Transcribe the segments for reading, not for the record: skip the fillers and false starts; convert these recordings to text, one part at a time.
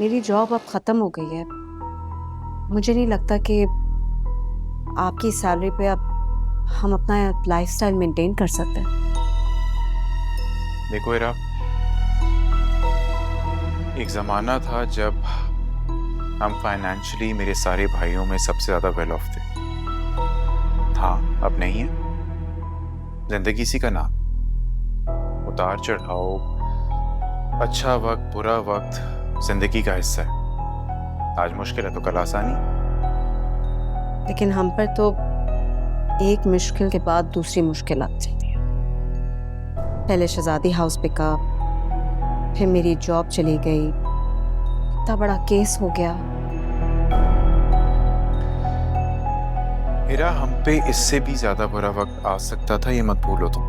मेरी जॉब अब ख़त्म हो गई है। मुझे नहीं लगता कि आपकी सैलरी पे अब हम अपना लाइफस्टाइल मेंटेन कर सकते हैं। देखो इरा, एक ज़माना था जब हम फाइनेंशियली मेरे सारे भाइयों में सबसे ज़्यादा वेल ऑफ थे। हाँ, अब नहीं है। जिंदगी इसी का नाम, उतार चढ़ाओ, अच्छा वक्त बुरा वक्त जिंदगी का हिस्सा है। आज मुश्किल है तो कल आसानी। लेकिन हम पर तो एक मुश्किल के बाद दूसरी मुश्किल आती जाती है। पहले शहजादी हाउस बिका, फिर मेरी जॉब चली गई, इतना बड़ा केस हो गया। मेरा हम पे इससे भी ज्यादा बुरा वक्त आ सकता था, ये मत भूलो तुम।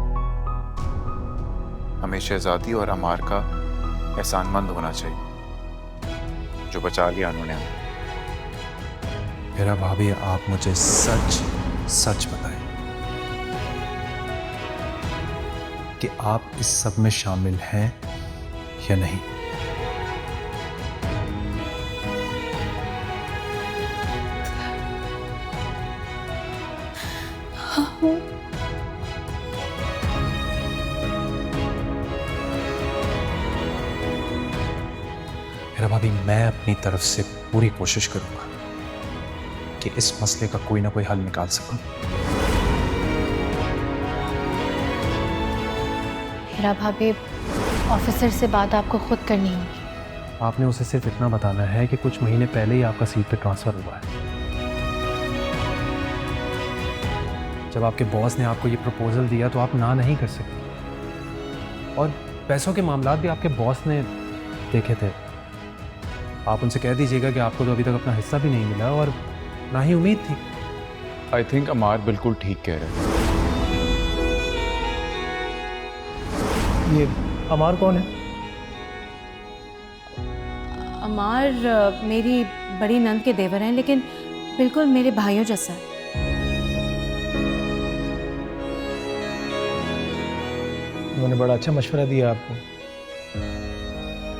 हमें शहजादी और अमार का एहसानमंद होना चाहिए, जो बचा लिया उन्होंने हमें। मेरा भाभी, आप मुझे सच सच बताएं कि आप इस सब में शामिल हैं या नहीं। मेरा भाभी, मैं अपनी तरफ से पूरी कोशिश करूंगा कि इस मसले का कोई ना कोई हल निकाल सकूं। मेरा भाभी, ऑफिसर से बात आपको खुद करनी होगी। आपने उसे सिर्फ इतना बताना है कि कुछ महीने पहले ही आपका सीट पे ट्रांसफर हुआ है। जब आपके बॉस ने आपको ये प्रपोजल दिया तो आप ना नहीं कर सकते, और पैसों के मामलात भी आपके बॉस ने देखे थे। आप उनसे कह दीजिएगा कि आपको तो अभी तक अपना हिस्सा भी नहीं मिला और ना ही उम्मीद थी। आई थिंक अमार बिल्कुल ठीक कह रहे हैं। ये अमार कौन है? अमार मेरी बड़ी नंद के देवर हैं, लेकिन बिल्कुल मेरे भाइयों जैसा है। उन्होंने बड़ा अच्छा मशवरा दिया आपको।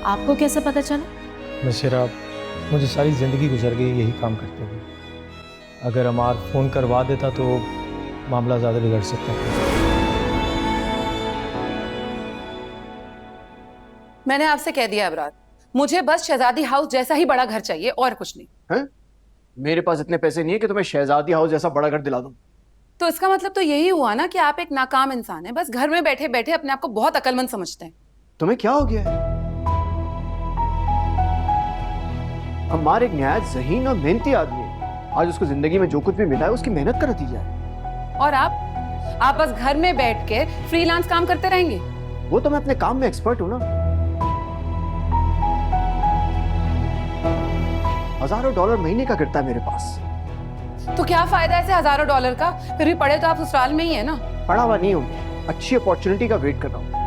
आपको कैसे पता चला? नसीर, आप मुझे सारी ज़िंदगी गुजर गई यही काम करते हुए। अगर अमार फ़ोन करवा देता तो मामला ज़्यादा बिगड़ सकता था। मैंने आपसे कह दिया अबरार, मुझे बस शहजादी हाउस जैसा ही बड़ा घर चाहिए और कुछ नहीं। हैं? मेरे पास इतने पैसे नहीं है कि तुम्हें शहजादी हाउस जैसा बड़ा घर दिला दूं। तो इसका मतलब तो यही हुआ ना कि आप एक नाकाम इंसान हैं, बस घर में बैठे बैठे अपने आप को बहुत अक्लमंद समझते हैं। तुम्हें क्या हो गया है? अमार एक निहायत ज़हीन और मेहनती आदमी है। आज उसको जिंदगी में जो कुछ भी मिला है उसकी मेहनत का नतीजा है। और आप बस घर में बैठ के फ्रीलांस काम करते रहेंगे। वो तो मैं अपने काम में एक्सपर्ट हूं ना। हजारों डॉलर महीने का करता है मेरे पास। तो क्या फायदा ऐसे हजारों डॉलर का? फिर भी पढ़े तो आप ससुराल में ही है ना। पढ़ा हुआ नहीं हूं, अच्छी अपॉर्चुनिटी का वेट कर रहा हूं।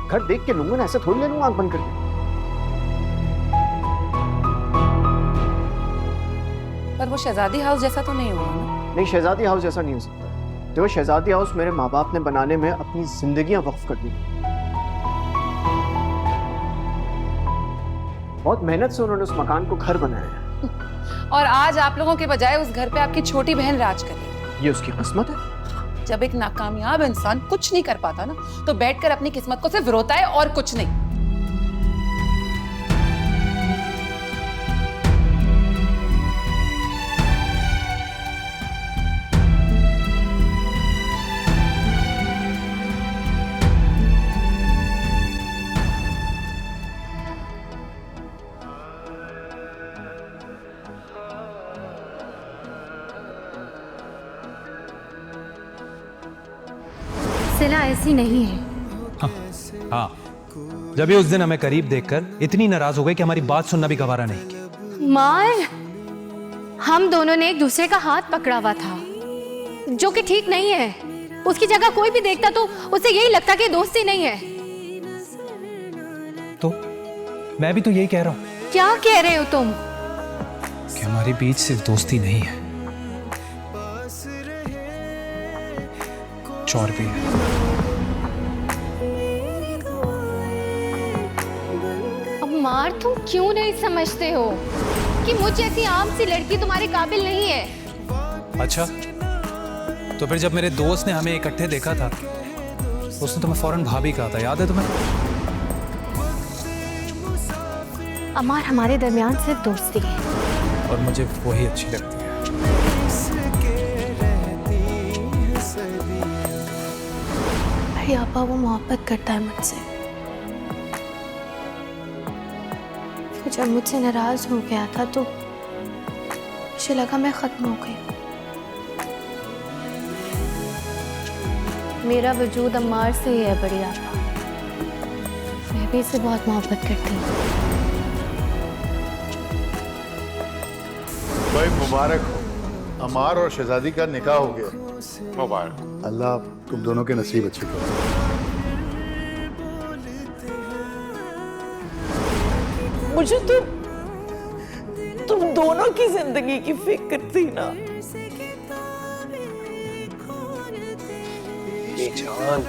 घर देख के लूंगा ना, ऐसे थोड़ी ले लूंगा आंख बंद करके। पर वो शहजादी हाउस जैसा तो नहीं हुआ ना। नहीं, शहजादी हाउस जैसा नहीं हो सकता। देखो, शहजादी हाउस मेरे माँ बाप ने बनाने में अपनी जिंदगियां वक्फ कर दी। बहुत मेहनत से उन्होंने उस मकान को घर बनाया है। और आज आप लोगों के बजाय उस घर पे आपकी छोटी बहन राज कर रही है। ये उसकी किस्मत है। जब एक नाकामयाब इंसान कुछ नहीं कर पाता ना, तो बैठकर अपनी किस्मत को सिर्फ रोता है और कुछ नहीं। सिला ऐसी नहीं है। हाँ, जब भी उस दिन हमें करीब देखकर इतनी नाराज हो गई कि हमारी बात सुनना भी गवारा नहीं किया। मार, हम दोनों ने एक दूसरे का हाथ पकड़ा हुआ था, जो कि ठीक नहीं है। उसकी जगह कोई भी देखता तो उसे यही लगता कि दोस्ती नहीं है। तो मैं भी तो यही कह रहा हूं क्या कह रहे हो तुम? कि हमारे बीच सिर्फ दोस्ती नहीं है, कुछ और भी है। अमार, तुम क्यों नहीं समझते हो कि मुझ जैसी आम सी लड़की तुम्हारे काबिल नहीं है? अच्छा, तो फिर जब मेरे दोस्त ने हमें इकट्ठे देखा था तो उसने तुम्हें फौरन भाभी कहा था, याद है तुम्हें? अमार, हमारे दरमियान सिर्फ दोस्ती है। और मुझे वही अच्छी लगती है। भाई आपा वो मोहब्बत करता है मुझसे। फिर जब मुझसे नाराज हो गया था तो मुझे लगा मैं खत्म हो गई। मेरा वजूद अम्मार से ही है बड़ी आपा। मैं भी इससे बहुत मोहब्बत करती हूँ। भाई मुबारक हो, अमार और शहजादी का निकाह हो गया। मुबारक। अल्लाह तुम दोनों के नसीब अच्छे करो। मुझे तो तुम दोनों की जिंदगी की फिक्र थी ना। जान,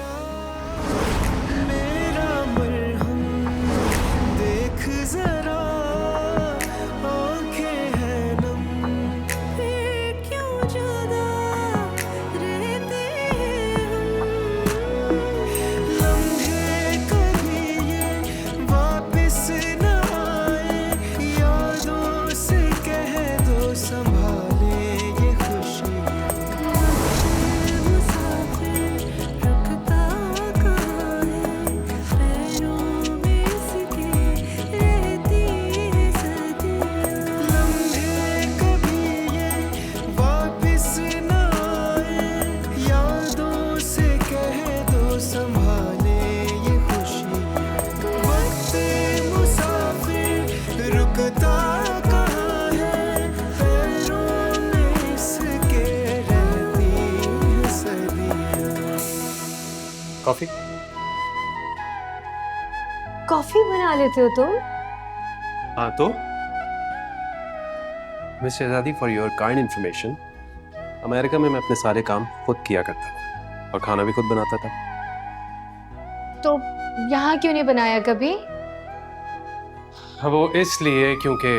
कॉफी? कॉफी बना लेते हो तुम? हाँ तो miss Shahzadi, for your kind information, America में मैं अपने सारे काम खुद किया करता था और खाना भी खुद बनाता था। तो यहाँ क्यों नहीं बनाया कभी? हाँ, वो इसलिए क्योंकि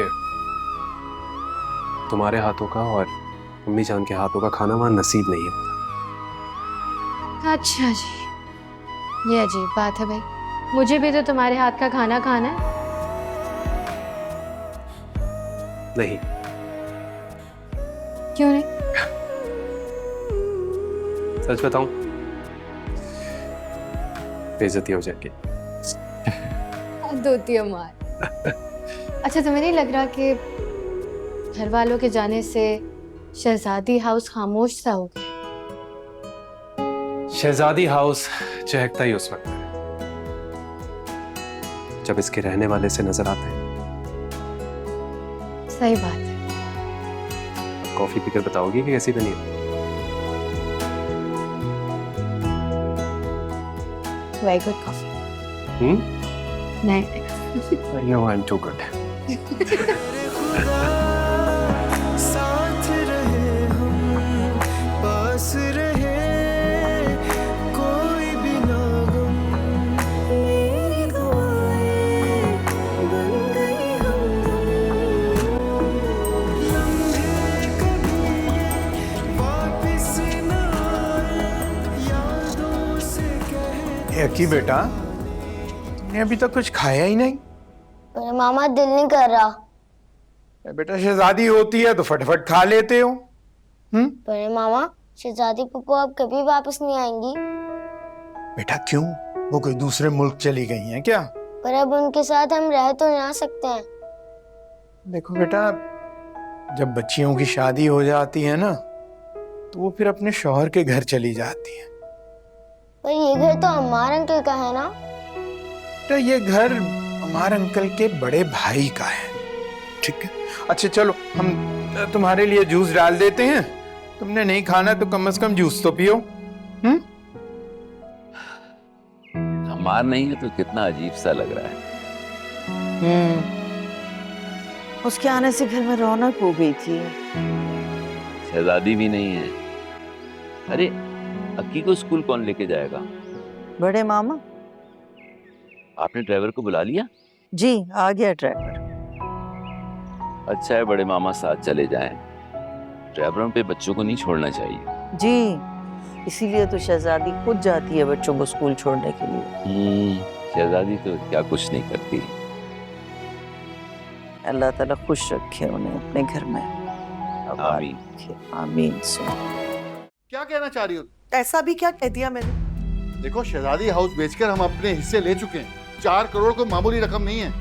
तुम्हारे हाथों का और अम्मी जान के हाथों का खाना वहाँ नसीब नहीं है। अच्छा जी, ये अजीब बात है भाई। मुझे भी तो तुम्हारे हाथ का खाना खाना है। नहीं। क्यों नहीं? सच बताऊं, बेइज्जती हो जाएगी। दोती अमार। अच्छा, तुम्हें नहीं लग रहा कि घर वालों के जाने से शहजादी हाउस खामोश सा हो गया? शहजादी हाउस चहकता ही उस वक्त है जब इसके रहने वाले से नजर आते हैं। सही बात है। कॉफी पीकर बताओगी कि कैसी बनी है? Very good coffee. नहीं, No, I'm too good. साथ रहे हम, पास रहे, कोई भी ना गम, मेरी दुआएं बन गई हमदम, लम्हे कभी वापस ना आए, यादों से कह। अकी बेटा, तुमने अभी तक कुछ खाया ही नहीं। मेरे मामा दिल नहीं कर रहा। बेटा शहजादी होती है तो फटाफट खा लेते हो। पर मामा, शहजादी पप्पू अब कभी वापस नहीं आएंगी। बेटा क्यों? वो कोई दूसरे मुल्क चली गई हैं क्या? पर अब उनके साथ हम रह तो ना सकते हैं। देखो बेटा, जब बच्चियों की शादी हो जाती है ना तो वो फिर अपने शौहर के घर चली जाती है। पर ये घर तो अम्मार अंकल का है ना। तो ये घर हमारे अंकल के बड़े भाई का है, ठीक है? अच्छा चलो, हम तुम्हारे लिए जूस डाल देते हैं। तुमने नहीं खाना तो कम से कम जूस तो पियो। हमार नहीं है तो कितना अजीब सा लग रहा है। उसके आने से घर में रौनक हो गई थी। शहजादी भी नहीं है। अरे अक्की को स्कूल कौन लेके जाएगा? बड़े मामा। आपने ड्राइवर को बुला लिया? जी आ गया ड्राइवर। अच्छा है बड़े मामा साथ चले जाएं। ड्राइवरों पे बच्चों को नहीं छोड़ना चाहिए। जी इसीलिए तो शहजादी खुद जाती है बच्चों को स्कूल छोड़ने के लिए। शहजादी तो क्या कुछ नहीं करती। अल्लाह ताला खुश रखे उन्हें अपने घर में। आमीन। आमीन। क्या कहना चाह रही हो? ऐसा भी क्या कह दिया मैंने? देखो शहजादी हाउस बेचकर हम अपने हिस्से ले चुके हैं। 4 करोड़ कोई मामूली रकम नहीं है।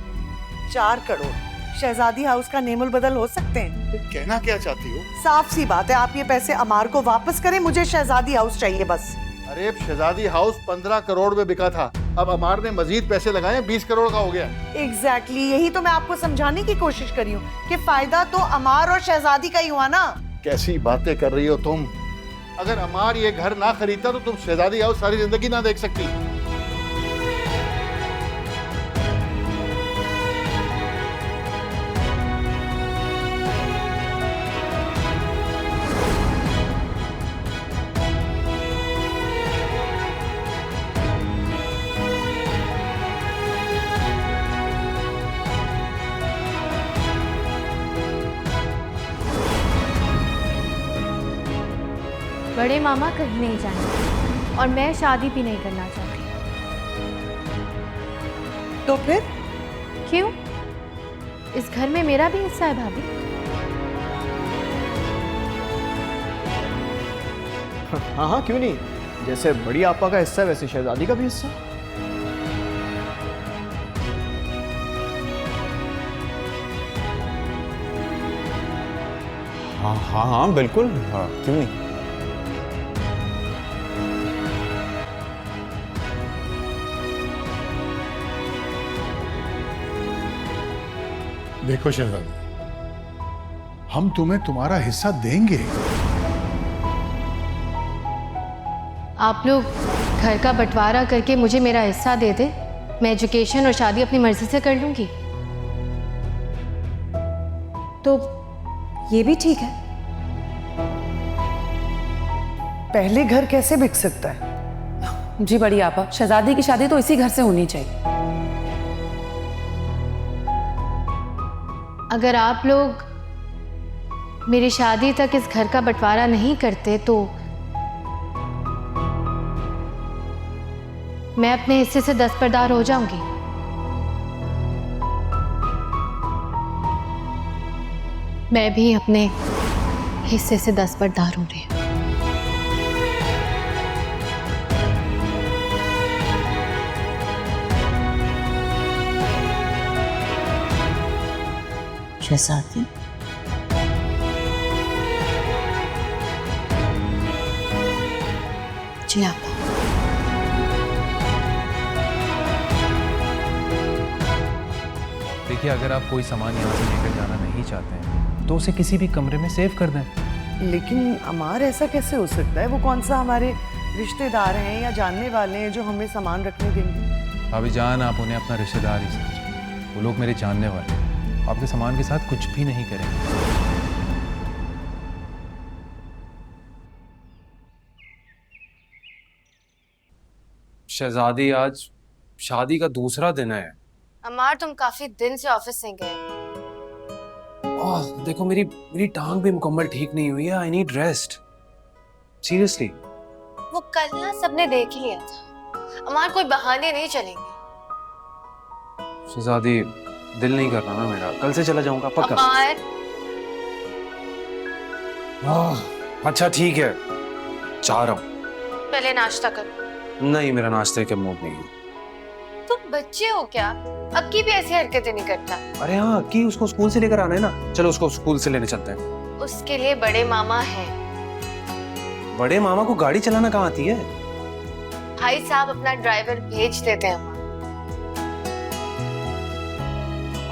4 करोड़ शहजादी हाउस का नेमुल बदल हो सकते हैं? कहना क्या चाहती हो? साफ सी बात है, आप ये पैसे अमार को वापस करें, मुझे शहजादी हाउस चाहिए बस। अरे शहजादी हाउस 15 करोड़ में बिका था, अब अमार ने मजीद पैसे लगाए, 20 करोड़ का हो गया। एग्जैक्टली यही तो मैं आपको समझाने की कोशिश कर रही हूँ कि फायदा तो अमार और शहजादी का ही हुआ ना। कैसी बातें कर रही हो तुम? अगर अमार ये घर ना खरीदता तो तुम शहजादी हाउस सारी जिंदगी ना देख सकती। बड़े मामा कहीं नहीं जाएंगे और मैं शादी भी नहीं करना चाहती। तो फिर क्यों? इस घर में मेरा भी हिस्सा है भाभी। हाँ हाँ क्यों नहीं, जैसे बड़ी आपा का हिस्सा है वैसे शहजादी का भी हिस्सा। हाँ हाँ हाँ बिल्कुल, हाँ क्यों नहीं। देखो शहजादी, हम तुम्हें तुम्हारा हिस्सा देंगे। आप लोग घर का बंटवारा करके मुझे मेरा हिस्सा दे दे, मैं एजुकेशन और शादी अपनी मर्जी से कर लूंगी। तो ये भी ठीक है। पहले घर कैसे बिक सकता है? जी बड़ी आपा, शहजादी की शादी तो इसी घर से होनी चाहिए। अगर आप लोग मेरी शादी तक इस घर का बंटवारा नहीं करते तो मैं अपने हिस्से से दस्तबरदार हो जाऊंगी। मैं भी अपने हिस्से से दस्तबरदार हो रही हूँ। शहजादी जी आपा। देखिए अगर आप कोई सामान यहाँ से लेकर जाना नहीं चाहते हैं तो उसे किसी भी कमरे में सेव कर दें। लेकिन अमार ऐसा कैसे हो सकता है? वो कौन सा हमारे रिश्तेदार हैं या जानने वाले हैं जो हमें सामान रखने देंगे? भाभी जान, आप उन्हें अपना रिश्तेदार ही समझें। वो लोग मेरे जानने वाले हैं, आपके सामान के साथ कुछ भी नहीं करेंगे। शहजादी आज शादी का दूसरा दिन है। अमार तुम काफी दिन से ऑफिस नहीं गए। देखो मेरी टांग भी मुकम्मल ठीक नहीं हुई है। I need rest seriously. वो कल ना सबने देख ही लिया था, अमार कोई बहाने नहीं चलेंगे। शहजादी दिल नहीं कर रहा ना मेरा, कल से चला जाऊंगा पक्का। अमार अच्छा ठीक है, जा रहा हूँ। पहले नाश्ता करो। नहीं, मेरा नाश्ते का मूड नहीं है। तुम बच्चे हो क्या? अक्की भी ऐसी हरकतें नहीं करता। अरे हाँ, अक्की उसको स्कूल से लेकर आना है ना, चलो उसको स्कूल से लेने चलते हैं। उसके लिए बड़े मामा हैं। बड़े मामा को गाड़ी चलाना कहाँ आती है? भाई साहब अपना ड्राइवर भेज देते हैं।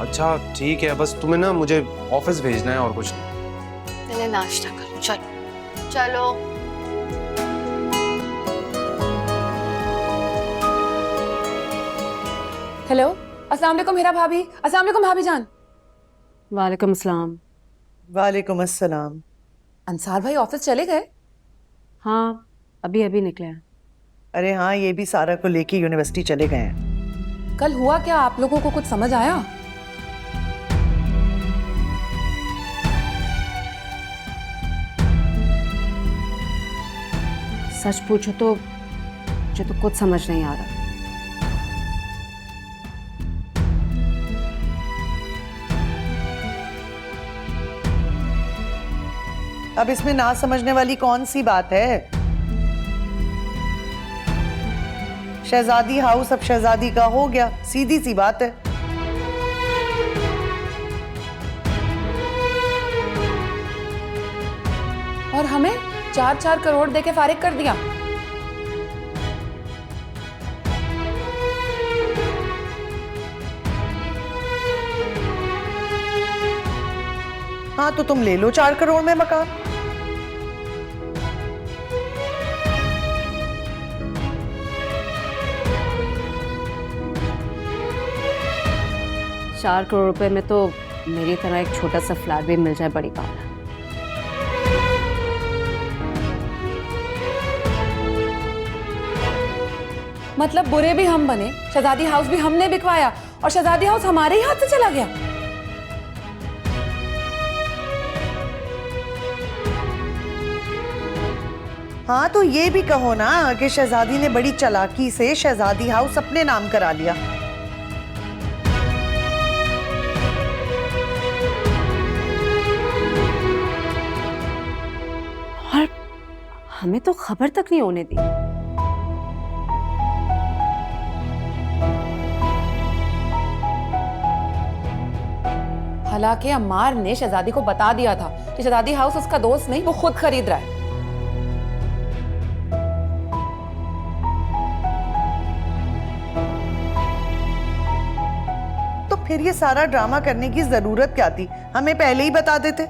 अच्छा ठीक है, बस तुम्हें ना मुझे ऑफिस भेजना है और कुछ नहीं। पहले नाश्ता करो, चलो चलो। हेलो, अस्सलाम वालेकुम हीरा भाभी। अस्सलाम वालेकुम भाभी जान। वालेकुम अस्सलाम। वालेकुम अस्सलाम। अंसार भाई ऑफिस चले गए? हाँ अभी अभी निकले हैं। अरे हाँ, ये भी सारा को लेके यूनिवर्सिटी चले गए हैं। कल हुआ क्या? आप लोगों को कुछ समझ आया? सच पूछो तो मुझे तो कुछ समझ नहीं आ रहा। अब इसमें ना समझने वाली कौन सी बात है? शहजादी हाउस अब शहजादी का हो गया, सीधी सी बात है। और हमें 4-4 करोड़ देके फारिग कर दिया। हाँ तो तुम ले लो 4 करोड़ में मकान। चार करोड़ रुपए में तो मेरी तरह एक छोटा सा फ्लैट भी मिल जाए, बड़ी बात है। मतलब बुरे भी हम बने, शहजादी हाउस भी हमने बिकवाया और शहजादी हाउस हमारे ही हाथ से चला गया। हाँ तो ये भी कहो ना कि शहजादी ने बड़ी चालाकी से शहजादी हाउस अपने नाम करा लिया। और हमें तो खबर तक नहीं होने दी। हालांकि अम्मार ने शहजादी को बता दिया था कि शहजादी हाउस उसका दोस्त नहीं, वो खुद खरीद रहा है। तो फिर ये सारा ड्रामा करने की जरूरत क्या थी? हमें पहले ही बता देते।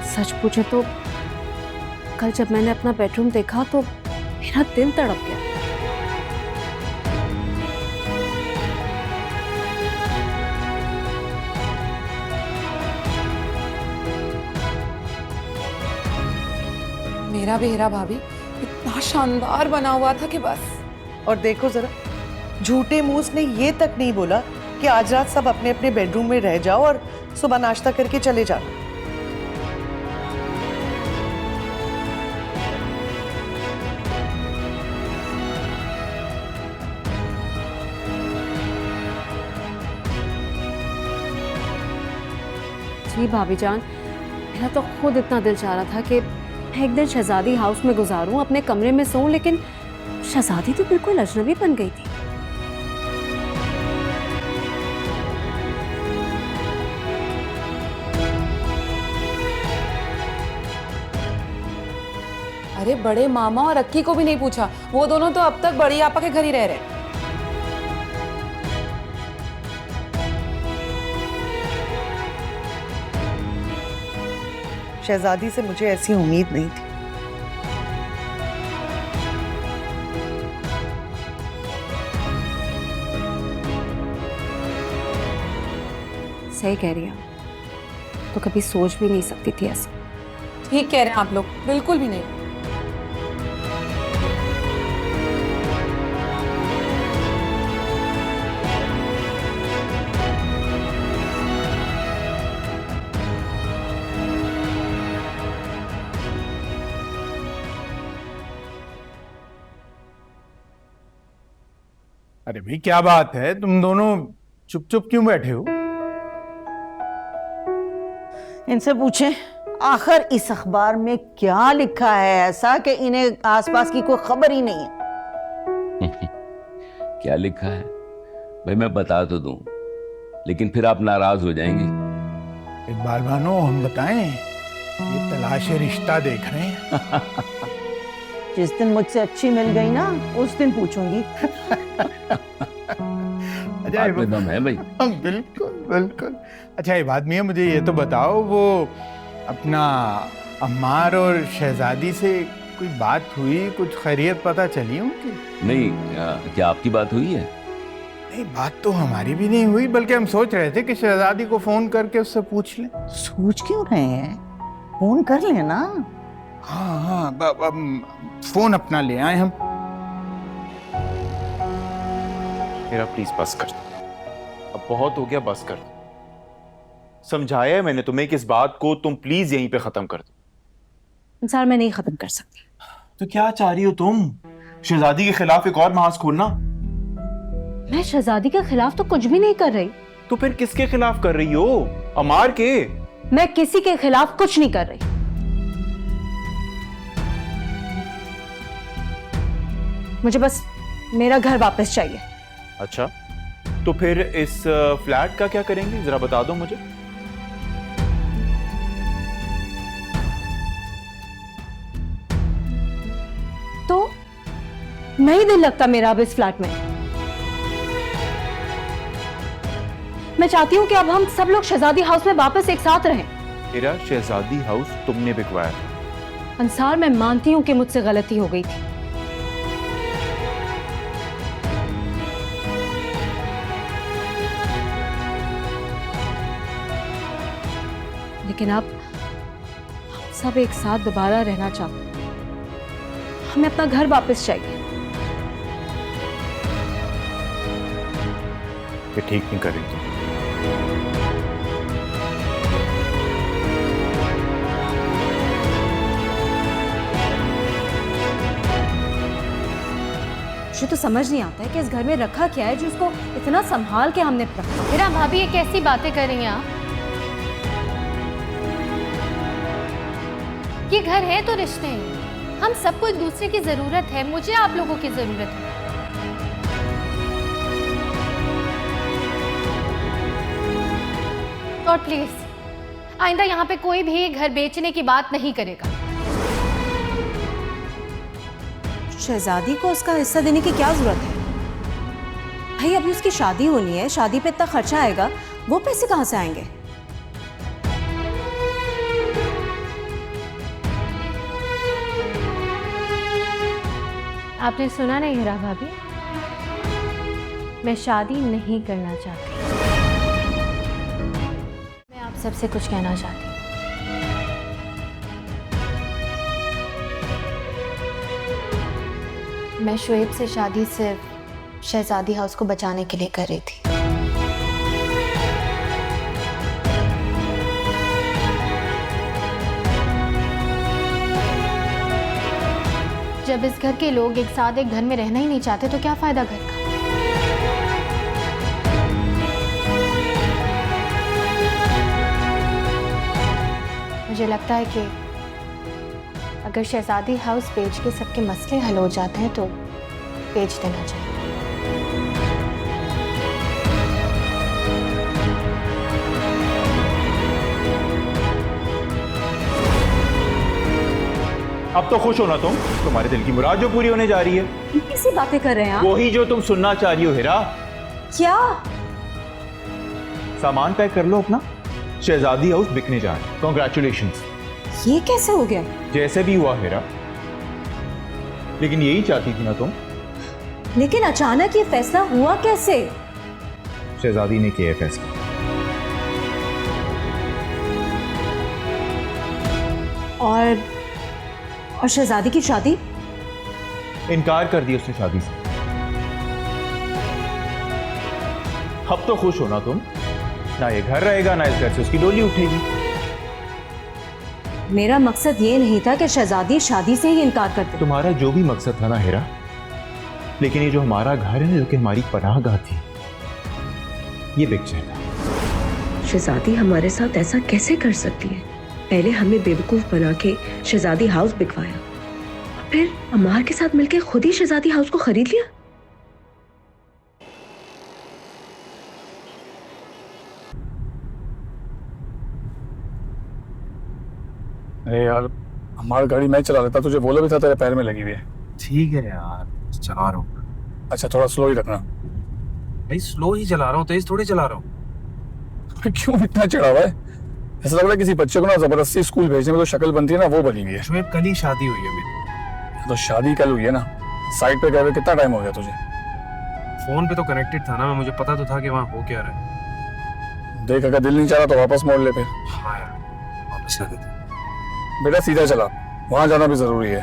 सच पूछो तो कल जब मैंने अपना बेडरूम देखा तो मेरा दिल तड़प गया। मेरा भी हीरा भाभी इतना शानदार बना हुआ था कि बस। और देखो जरा, झूठे मुंह उसने ये तक नहीं बोला कि आज रात सब अपने अपने बेडरूम में रह जाओ और सुबह नाश्ता करके चले जाओ। जी भाभी जान, मेरा तो खुद इतना दिल चाह रहा था कि मैं एक दिन शहजादी हाउस में गुजारूं, अपने कमरे में सोऊं, लेकिन शहजादी तो बिल्कुल अजनबी बन गई थी। अरे बड़े मामा और अक्की को भी नहीं पूछा, वो दोनों तो अब तक बड़ी आपा के घर ही रह रहे हैं। शहजादी से मुझे ऐसी उम्मीद नहीं थी। सही कह रही है, तो कभी सोच भी नहीं सकती थी ऐसा। ठीक कह रहे हैं आप लोग, बिल्कुल भी नहीं। अरे भाई क्या बात है, तुम दोनों चुप चुप क्यों बैठे हो? इनसे पूछें आखिर इस अखबार में क्या लिखा है ऐसा कि इन्हें आसपास की कोई खबर ही नहीं है। क्या लिखा है भाई, मैं बता तो दूं, लेकिन फिर आप नाराज हो जाएंगे। इकबाल भानो, हम बताएं, ये तलाश रिश्ता देख रहे हैं। जिस दिन मुझसे अच्छी मिल गई ना उस दिन पूछूंगी। बात में दम है भाई। बिल्कुल बिल्कुल। अच्छा ये बात मियां, मुझे ये तो बताओ, वो अपना अम्मार और शहजादी से कोई बात हुई, कुछ खैरियत पता चली उनकी? नहीं, क्या आपकी बात हुई है? नहीं, बात तो हमारी भी नहीं हुई, बल्कि हम सोच रहे थे कि शहजादी को फोन करके उससे पूछ लें। सोच क्यों रहे हैं, फोन कर लेना। हाँ हाँ, फोन अपना ले आए हम। मेरा प्लीज बस कर दो, अब बहुत हो गया, बस कर दो। समझाया है मैंने तुम्हें कि इस बात को तुम प्लीज यहीं पे खत्म कर दो। सर मैं नहीं खत्म कर सकती। तो क्या चाह रही हो तुम? शहजादी के खिलाफ एक और महाज खोलना? मैं शहजादी के खिलाफ तो कुछ भी नहीं कर रही। तो फिर किसके खिलाफ कर रही हो? अमार के? मैं किसी के खिलाफ कुछ नहीं कर रही। मुझे बस मेरा घर वापस चाहिए। अच्छा, तो फिर इस फ्लैट का क्या करेंगे, जरा बता दो मुझे। तो नहीं दिल लगता मेरा अब इस फ्लैट में। मैं चाहती हूँ कि अब हम सब लोग शहजादी हाउस में वापस एक साथ रहें। मेरा शहजादी हाउस तुमने बिकवाया था। अंसार, मैं मानती हूँ कि मुझसे गलती हो गई थी, लेकिन अब हम सब एक साथ दोबारा रहना चाहते हैं। हमें अपना घर वापस चाहिए। ये ठीक नहीं कर रही तुम। मुझे तो समझ नहीं आता है कि इस घर में रखा क्या है जो उसको इतना संभाल के हमने रखा। मेरा भाभी, ये कैसी बातें कर रही हैं आप? ये घर है तो रिश्ते हैं, हम सबको एक दूसरे की जरूरत है। मुझे आप लोगों की जरूरत है। और प्लीज आइंदा यहाँ पे कोई भी घर बेचने की बात नहीं करेगा। शहजादी को उसका हिस्सा देने की क्या जरूरत है? भाई अभी उसकी शादी होनी है, शादी पे इतना खर्चा आएगा, वो पैसे कहाँ से आएंगे? आपने सुना नहीं हीरा भाभी, मैं शादी नहीं करना चाहती। मैं आप सबसे कुछ कहना चाहती हूँ। मैं शुएब से शादी सिर्फ शहजादी हाउस को बचाने के लिए कर रही थी। जब इस घर के लोग एक साथ एक घर में रहना ही नहीं चाहते तो क्या फायदा घर का? मुझे लगता है कि अगर शहजादी हाउस बेच के सबके मसले हल हो जाते हैं तो बेच देना चाहिए। अब तो खुश हो ना तुम? तुम्हारे दिल की मुराद जो पूरी होने जा रही है। कैसी बातें कर रहे हैं आप? वही जो तुम सुनना चाह रही हो हीरा। क्या? सामान पैक कर लो अपना, शहजादी हाउस बिकने जा रहा है। कांग्रेचुलेशंस। ये कैसे हो गया? जैसे भी हुआ हीरा, लेकिन यही चाहती थी ना तुम। लेकिन अचानक ये फैसला हुआ कैसे? शहजादी ने किया फैसला। और शहजादी की शादी? इनकार कर दिया उसने शादी से। अब तो खुश हो ना तुम? ना ये घर रहेगा, ना इस घर से उसकी डोली उठेगी। मेरा मकसद ये नहीं था कि शहजादी शादी से ही इनकार कर दे। तुम्हारा जो भी मकसद था ना हीरा, लेकिन ये जो हमारा घर है, जो कि हमारी पनाहगाह थी, ये बिक जाएगा। शहजादी हमारे साथ ऐसा कैसे कर सकती है? पहले हमें बेवकूफ बना के शहजादी हाउस बिकवाया, और फिर अमार के साथ मिलकर खुद ही शहजादी हाउस को खरीद लिया। अरे यार, हमारी गाड़ी मैं चला लेता, तुझे बोला भी था तेरे पैर में लगी हुई है। ठीक है यार, चला रहा हूँ। अच्छा थोड़ा स्लो ही रखना। भाई स्लो ही चला रहा हूँ, तेज थोड़ी चला रहा हूँ। क्यों इतना चढ़ा हुआ है? ऐसा लग रहा है किसी बच्चे को ना जबरदस्ती स्कूल भेजने में तो शक्ल बनती है ना, वो बनी हुई है। शुएब, कल ही शादी हुई है मेरी। तो शादी कल हुई है ना, साइड पे गए हुए कितना टाइम हो गया तुझे? फोन पे तो कनेक्टेड था ना, मैं मुझे पता तो था कि वहाँ हो क्या रहा है। देख अगर दिल नहीं चाह रहा तो वापस मोड़ ले फिर। हाँ यार, वापस आ देते। बेटा सीधा चला, वहां जाना भी जरूरी है।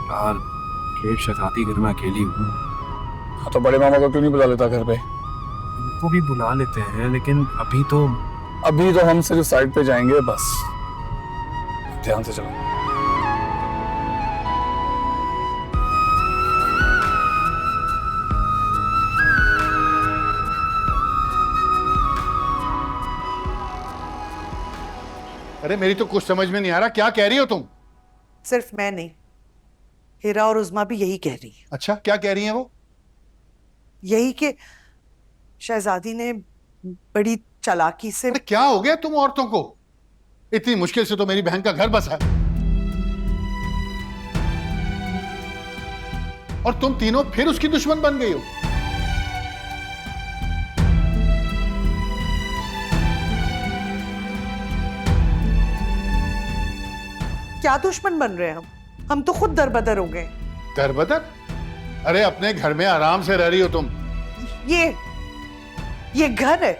यार ये शहजादी घर में अकेली हूँ। हाँ, तो बड़े मामा को क्यों नहीं बुला लेता घर पे? उनको भी बुला लेते हैं, लेकिन अभी तो हम सिर्फ साइड पे जाएंगे बस। ध्यान से चलो। अरे मेरी तो कुछ समझ में नहीं आ रहा, क्या कह रही हो तुम? सिर्फ मैं नहीं, हिरा और उज़मा भी यही कह रही है। अच्छा, क्या कह रही हैं वो? यही कि शहजादी ने बड़ी चालाकी से। अरे क्या हो गया तुम औरतों को? इतनी मुश्किल से तो मेरी बहन का घर बसा है, और तुम तीनों फिर उसकी दुश्मन बन गई हो। क्या दुश्मन बन रहे हैं हम तो खुद दरबदर हो गए। दरबदर? अरे अपने घर में आराम से रह रही हो तुम। ये घर है।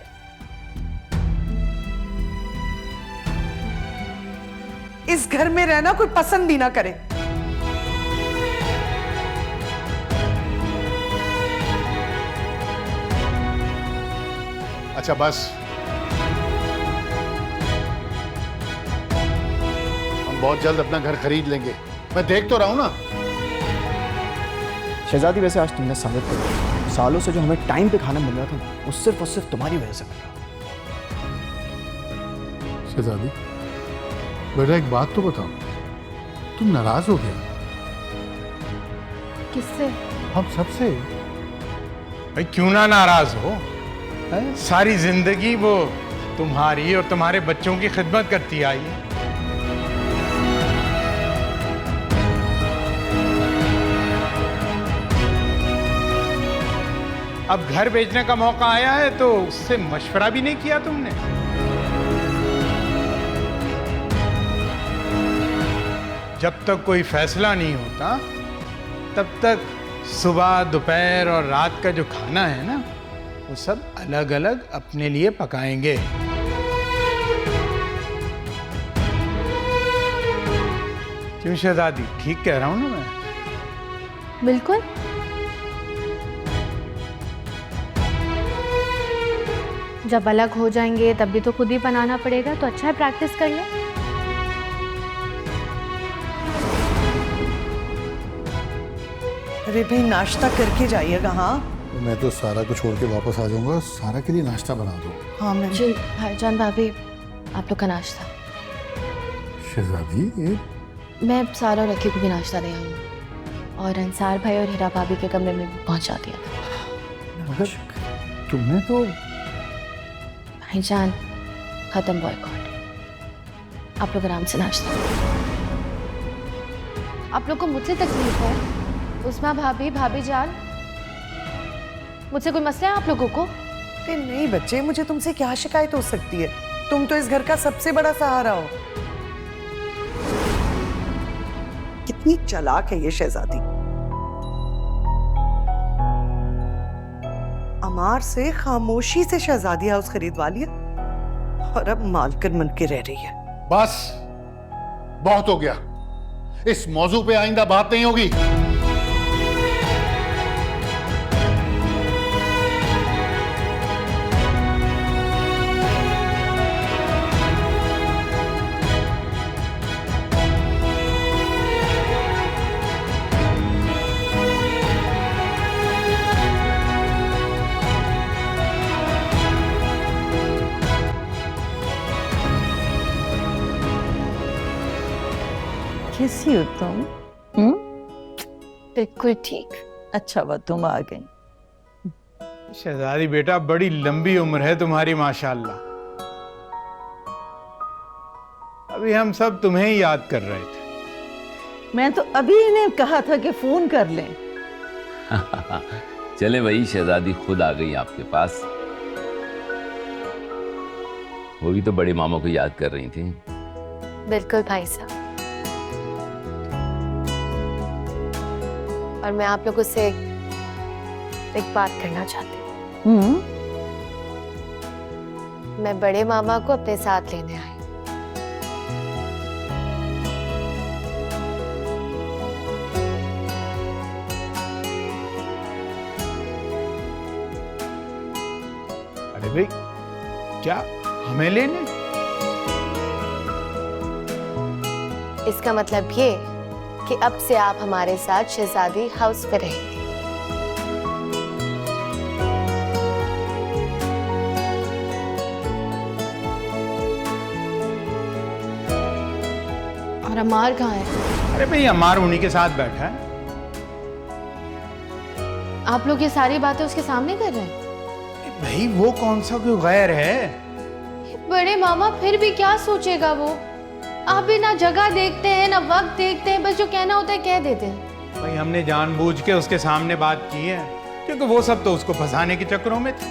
इस घर में रहना कोई पसंद ही ना करे। अच्छा बस, हम बहुत जल्द अपना घर खरीद लेंगे, मैं देख तो रहा हूं ना। शहजादी वैसे आज तुमने साबित कर दिया, सालों से जो हमें टाइम पे खाना मिल रहा था वो सिर्फ और सिर्फ तुम्हारी वजह से मिल रहा। शहजादी बेटा एक बात तो बताओ, तुम नाराज हो गया? किससे? हम सबसे। भाई क्यों ना नाराज हो? सारी जिंदगी वो तुम्हारी और तुम्हारे बच्चों की खिदमत करती आई है। अब घर बेचने का मौका आया है तो उससे मशवरा भी नहीं किया तुमने? जब तक कोई फैसला नहीं होता तब तक सुबह, दोपहर और रात का जो खाना है ना, वो सब अलग अलग अपने लिए पकाएंगे। क्यों शहजादी, ठीक कह रहा हूं ना मैं? बिल्कुल। जब अलग हो जाएंगे तब भी तो खुद ही बनाना पड़ेगा, तो अच्छा है प्रैक्टिस कर ले। अरे भाई नाश्ता करके जाइएगा। हाँ मैं तो सारा को छोड़ के वापस आ जाऊंगा, सारा के लिए नाश्ता बना दो। हाँ मैं जी भाईजान, भाभी आप लोग का नाश्ता। शहजादी मैं सारा और रखी को भी नाश्ता दे आई हूँ, और अंसार भाई और हीरा भाभी के कमरे में भी पहुँचा दिया था। मगर तुमने तो। भाईजान खत्म बॉयकॉट, आप लोग आराम से नाश्ता करो। आप लोग को मुझसे तकलीफ है? उस्मा भाभी, भाभी जान, मुझसे कोई मसला है आप लोगों को? नहीं बच्चे, मुझे तुमसे क्या शिकायत हो सकती है? तुम तो इस घर का सबसे बड़ा सहारा हो। कितनी चालाक है ये शहजादी। अमार से खामोशी से शहजादी हाउस खरीदवा लिया और अब मालकिन बन के रह रही है। बस बहुत हो गया, इस मौजू पे आइंदा बात नहीं होगी। कैसी हो तुम? बिल्कुल ठीक। अच्छा हुआ तुम आ गई। शहजादी बेटा, बड़ी लंबी उम्र है तुम्हारी माशाल्लाह। अभी हम सब तुम्हें ही याद कर रहे थे। मैं तो अभी इन्हें कहा था कि फोन कर लें। चले वही शहजादी खुद आ गई आपके पास। वो भी तो बड़े मामा को याद कर रही थी। बिल्कुल भाई साहब, और मैं आप लोगों से एक बात करना चाहती हूँ। मैं बड़े मामा को अपने साथ लेने आई। भाई क्या हमें लेने? इसका मतलब ये कि अब से आप हमारे साथ शहजादी हाउस पे रहेंगे। और अमार कहाँ है? अरे भाई अमार उन्हीं के साथ बैठा है। आप लोग ये सारी बातें उसके सामने कर रहे हैं? भाई वो कौन सा कोई गैर है? बड़े मामा फिर भी क्या सोचेगा वो? आप भी ना जगह देखते हैं ना वक्त देखते हैं, बस जो कहना होता है कह देते हैं। भाई हमने जानबूझ के उसके सामने बात की है, क्योंकि वो सब तो उसको फंसाने के चक्करों में थे।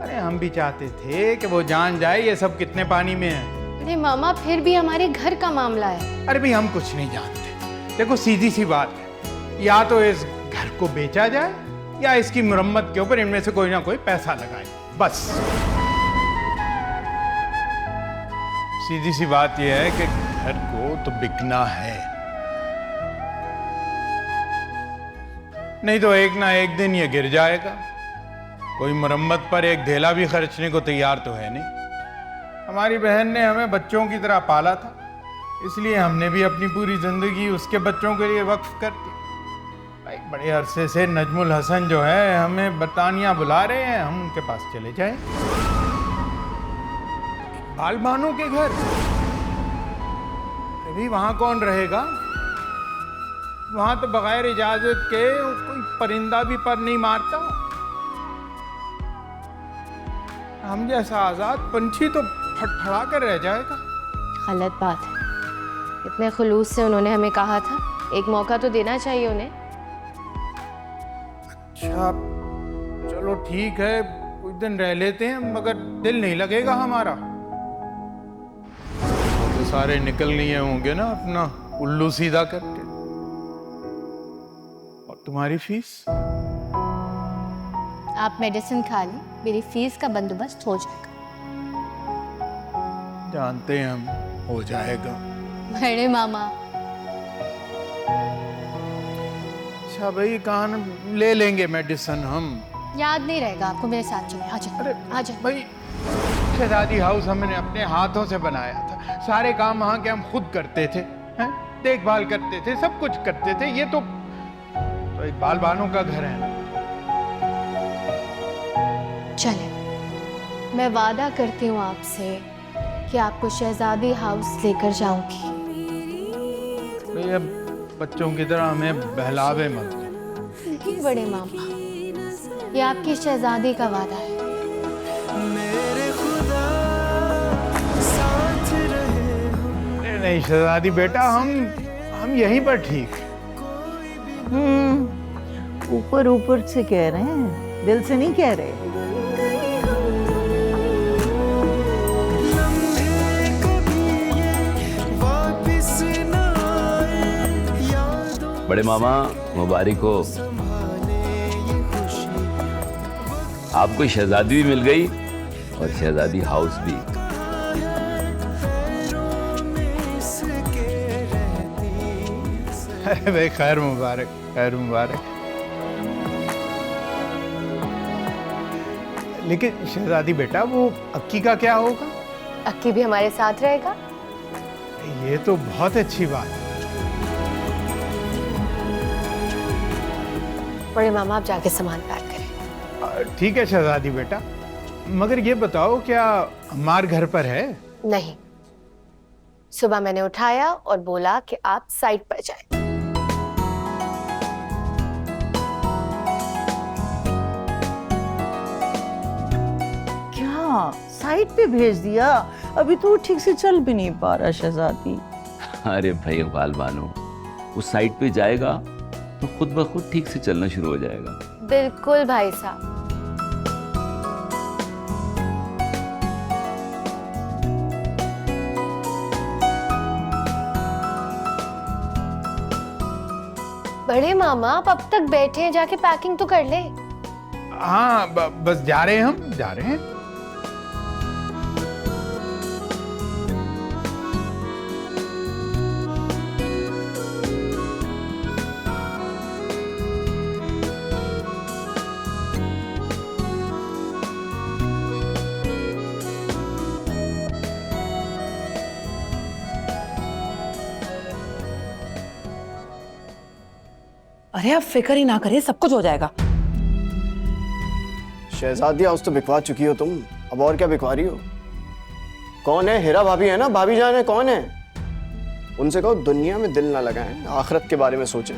अरे हम भी चाहते थे कि वो जान जाए ये सब कितने पानी में है। अरे मामा फिर भी हमारे घर का मामला है। अरे भाई हम कुछ नहीं जानते। देखो सीधी सी बात है, या तो इस घर को बेचा जाए या इसकी मुरम्मत के ऊपर इनमें से कोई ना कोई पैसा लगाए, बस। सीधी सी बात यह है कि घर को तो बिकना है, नहीं तो एक ना एक दिन ये गिर जाएगा। कोई मुरम्मत पर एक धेला भी खर्चने को तैयार तो है नहीं। हमारी बहन ने हमें बच्चों की तरह पाला था, इसलिए हमने भी अपनी पूरी जिंदगी उसके बच्चों के लिए वक्फ कर दी। भाई बड़े अरसे से नजमुल हसन जो है हमें बरतानिया बुला रहे हैं, हम उनके पास चले जाएं। बालबानों के घर, अभी वहां कौन रहेगा? वहां तो बगैर इजाजत के कोई परिंदा भी पर नहीं मारता। हम जैसा आजाद पंछी तो फड़फड़ा कर रह जाएगा। गलत बात है। इतने खुलूस से उन्होंने हमें कहा था, एक मौका तो देना चाहिए उन्हें। अच्छा चलो ठीक है, कुछ दिन रह लेते हैं, मगर दिल नहीं लगेगा हमारा। तो सारे निकल लिए होंगे ना अपना उल्लू सीधा करके। और तुम्हारी फीस? आप मेडिसिन खा ली, मेरी फीस का बंदोबस्त हो जाएगा। जानते हैं हम, हो जाएगा। बड़े मामा। अच्छा भाई कान ले लेंगे मेडिसिन हम। याद नहीं रहेगा आपको, मेरे साथ चले। आ जाओ। अरे आ जाओ भाई, शहजादी हाउस हमने अपने हाथों से बनाया था, सारे काम वहाँ के हम खुद करते थे, हैं? देखभाल करते थे, सब कुछ करते थे। ये तो एक बालबानों का घर है ना। चले, मैं वादा करती हूँ आपसे कि आपको शहजादी हाउस लेकर जाऊंगी। भैया बच्चों की तरह हमें बहलावे मत। नहीं बड़े मामा, ये आपकी शहजादी का वादा है। नहीं शहजादी बेटा, हम यहीं पर ठीक। ऊपर ऊपर से कह रहे हैं, दिल से नहीं कह रहे। बड़े मामा मुबारक हो, आपको शहजादी भी मिल गई और शहजादी हाउस भी। अरे भाई खैर मुबारक, खैर मुबारक। लेकिन शहजादी बेटा वो अक्की का क्या होगा? अक्की भी हमारे साथ रहेगा। ये तो बहुत अच्छी बात है। बड़े मामा आप जाके सामान पैक करें। ठीक है शहजादी बेटा, मगर ये बताओ क्या अम्मार घर पर है? नहीं, सुबह मैंने उठाया और बोला कि आप साइट पर जाएं। क्या साइट पे भेज दिया? अभी तो ठीक से चल भी नहीं पा रहा शहजादी। अरे भाई बाल बानो, उस साइट पे जाएगा तो खुद ब खुद ठीक से चलना शुरू हो जाएगा। बिल्कुल भाई साहब। बड़े मामा आप अब तक बैठे हैं, जाके पैकिंग तो कर ले। हाँ बस जा रहे हैं, हम जा रहे हैं। अरे आप फिक्र ही ना करें, सब कुछ हो जाएगा। शहजादी हाउस तो बिकवा चुकी हो तुम, अब और क्या बिकवा रही हो? कौन है? हीरा भाभी है ना, भाभी जान है, कौन है? उनसे कहो दुनिया में दिल ना लगाएं, आखिरत के बारे में सोचें।